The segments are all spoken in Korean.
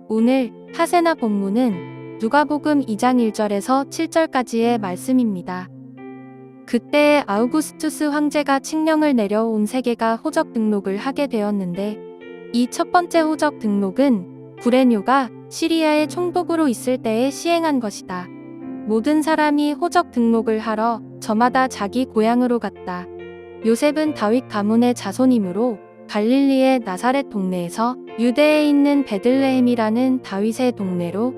오늘 하세나 본문은 누가복음 2장 1절에서 7절까지의 말씀입니다. 그때에 아우구스투스 황제가 칙령을 내려 온 세계가 호적 등록을 하게 되었는데, 이 첫 번째 호적 등록은 구레뇨가 시리아의 총독으로 있을 때에 시행한 것이다. 모든 사람이 호적 등록을 하러 저마다 자기 고향으로 갔다. 요셉은 다윗 가문의 자손이므로 갈릴리의 나사렛 동네에서 유대에 있는 베들레헴이라는 다윗의 동네로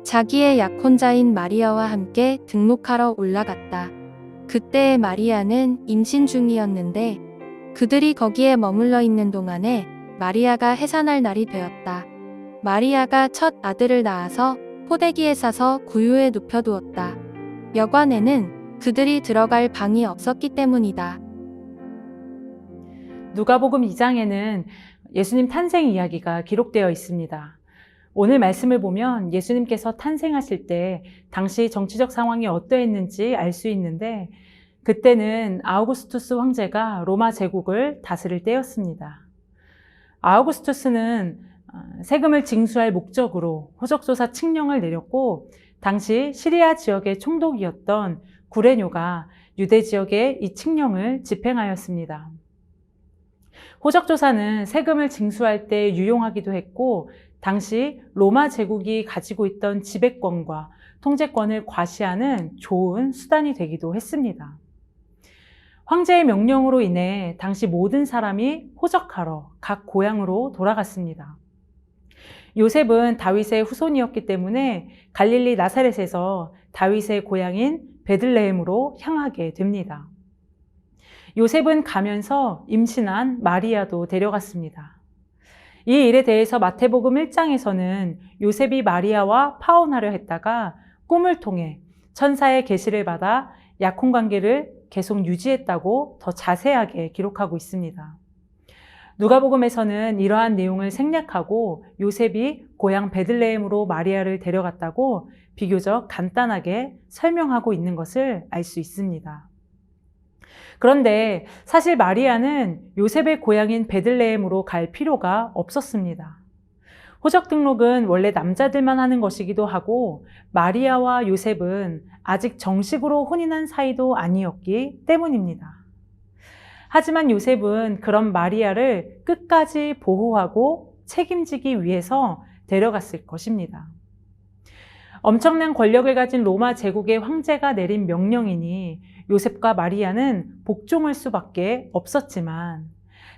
자기의 약혼자인 마리아와 함께 등록하러 올라갔다. 그때의 마리아는 임신 중이었는데 그들이 거기에 머물러 있는 동안에 마리아가 해산할 날이 되었다. 마리아가 첫 아들을 낳아서 포대기에 싸서 구유에 눕혀두었다. 여관에는 그들이 들어갈 방이 없었기 때문이다. 누가복음 2장에는 예수님 탄생 이야기가 기록되어 있습니다. 오늘 말씀을 보면 예수님께서 탄생하실 때 당시 정치적 상황이 어떠했는지 알 수 있는데, 그때는 아우구스투스 황제가 로마 제국을 다스릴 때였습니다. 아우구스투스는 세금을 징수할 목적으로 호적조사 칙령을 내렸고, 당시 시리아 지역의 총독이었던 구레뇨가 유대 지역에 이 칙령을 집행하였습니다. 호적조사는 세금을 징수할 때 유용하기도 했고, 당시 로마 제국이 가지고 있던 지배권과 통제권을 과시하는 좋은 수단이 되기도 했습니다. 황제의 명령으로 인해 당시 모든 사람이 호적하러 각 고향으로 돌아갔습니다. 요셉은 다윗의 후손이었기 때문에 갈릴리 나사렛에서 다윗의 고향인 베들레헴으로 향하게 됩니다. 요셉은 가면서 임신한 마리아도 데려갔습니다. 이 일에 대해서 마태복음 1장에서는 요셉이 마리아와 파혼하려 했다가 꿈을 통해 천사의 계시를 받아 약혼 관계를 계속 유지했다고 더 자세하게 기록하고 있습니다. 누가복음에서는 이러한 내용을 생략하고 요셉이 고향 베들레헴으로 마리아를 데려갔다고 비교적 간단하게 설명하고 있는 것을 알 수 있습니다. 그런데 사실 마리아는 요셉의 고향인 베들레헴으로 갈 필요가 없었습니다. 호적 등록은 원래 남자들만 하는 것이기도 하고, 마리아와 요셉은 아직 정식으로 혼인한 사이도 아니었기 때문입니다. 하지만 요셉은 그런 마리아를 끝까지 보호하고 책임지기 위해서 데려갔을 것입니다. 엄청난 권력을 가진 로마 제국의 황제가 내린 명령이니 요셉과 마리아는 복종할 수밖에 없었지만,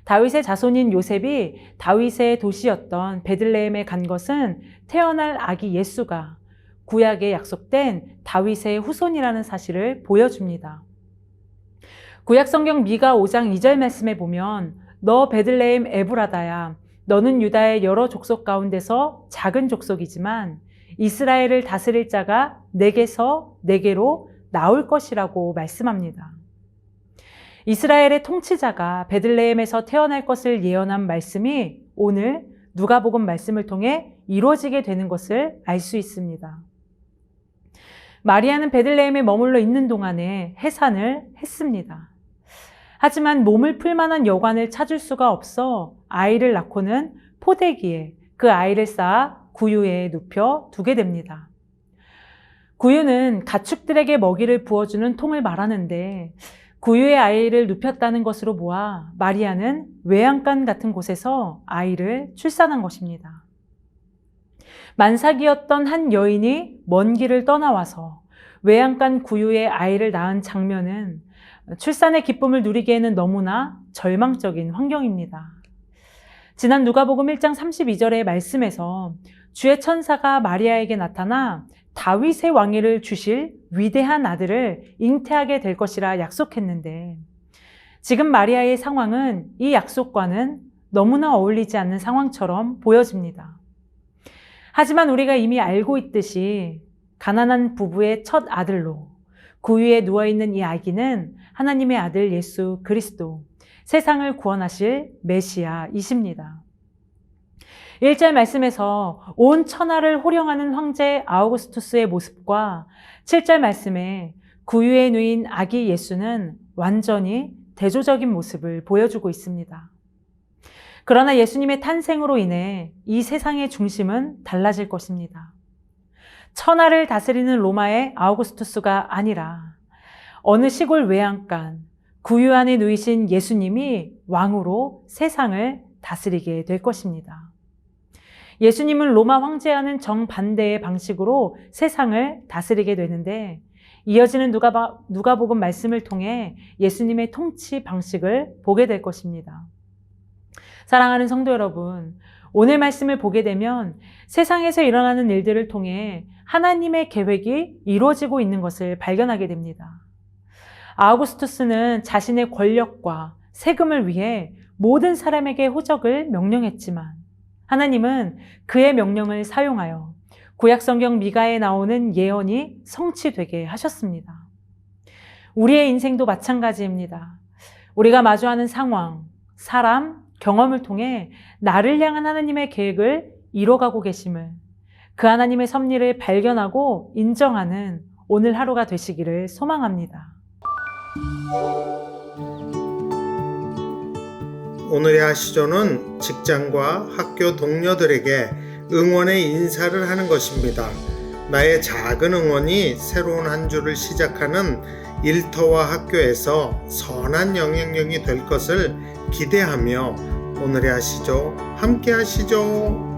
다윗의 자손인 요셉이 다윗의 도시였던 베들레헴에 간 것은 태어날 아기 예수가 구약에 약속된 다윗의 후손이라는 사실을 보여줍니다. 구약 성경 미가 5장 2절 말씀에 보면, 너 베들레헴 에브라다야, 너는 유다의 여러 족속 가운데서 작은 족속이지만 이스라엘을 다스릴 자가 내게로 나올 것이라고 말씀합니다. 이스라엘의 통치자가 베들레헴에서 태어날 것을 예언한 말씀이 오늘 누가복음 말씀을 통해 이루어지게 되는 것을 알 수 있습니다. 마리아는 베들레헴에 머물러 있는 동안에 해산을 했습니다. 하지만 몸을 풀 만한 여관을 찾을 수가 없어 아이를 낳고는 포대기에 그 아이를 쌓아 구유에 눕혀 두게 됩니다. 구유는 가축들에게 먹이를 부어주는 통을 말하는데, 구유의 아이를 눕혔다는 것으로 보아 마리아는 외양간 같은 곳에서 아이를 출산한 것입니다. 만삭이었던 한 여인이 먼 길을 떠나와서 외양간 구유의 아이를 낳은 장면은 출산의 기쁨을 누리기에는 너무나 절망적인 환경입니다. 지난 누가복음 1장 32절의 말씀에서 주의 천사가 마리아에게 나타나 다윗의 왕위를 주실 위대한 아들을 잉태하게 될 것이라 약속했는데, 지금 마리아의 상황은 이 약속과는 너무나 어울리지 않는 상황처럼 보여집니다. 하지만 우리가 이미 알고 있듯이 가난한 부부의 첫 아들로 구유에 누워있는 이 아기는 하나님의 아들 예수 그리스도, 세상을 구원하실 메시아이십니다. 1절 말씀에서 온 천하를 호령하는 황제 아우구스투스의 모습과 7절 말씀에 구유에 누인 아기 예수는 완전히 대조적인 모습을 보여주고 있습니다. 그러나 예수님의 탄생으로 인해 이 세상의 중심은 달라질 것입니다. 천하를 다스리는 로마의 아우구스투스가 아니라 어느 시골 외양간 구유 안에 누이신 예수님이 왕으로 세상을 다스리게 될 것입니다. 예수님은 로마 황제와는 정반대의 방식으로 세상을 다스리게 되는데 이어지는 누가복음 말씀을 통해 예수님의 통치 방식을 보게 될 것입니다. 사랑하는 성도 여러분, 오늘 말씀을 보게 되면 세상에서 일어나는 일들을 통해 하나님의 계획이 이루어지고 있는 것을 발견하게 됩니다. 아우구스투스는 자신의 권력과 세금을 위해 모든 사람에게 호적을 명령했지만 하나님은 그의 명령을 사용하여 구약성경 미가에 나오는 예언이 성취되게 하셨습니다. 우리의 인생도 마찬가지입니다. 우리가 마주하는 상황, 사람, 경험을 통해 나를 향한 하나님의 계획을 이뤄가고 계심을, 그 하나님의 섭리를 발견하고 인정하는 오늘 하루가 되시기를 소망합니다. 오늘의 하시조는 직장과 학교 동료들에게 응원의 인사를 하는 것입니다. 나의 작은 응원이 새로운 한 주를 시작하는 일터와 학교에서 선한 영향력이 될 것을 기대하며 오늘의 하시조 함께 하시죠.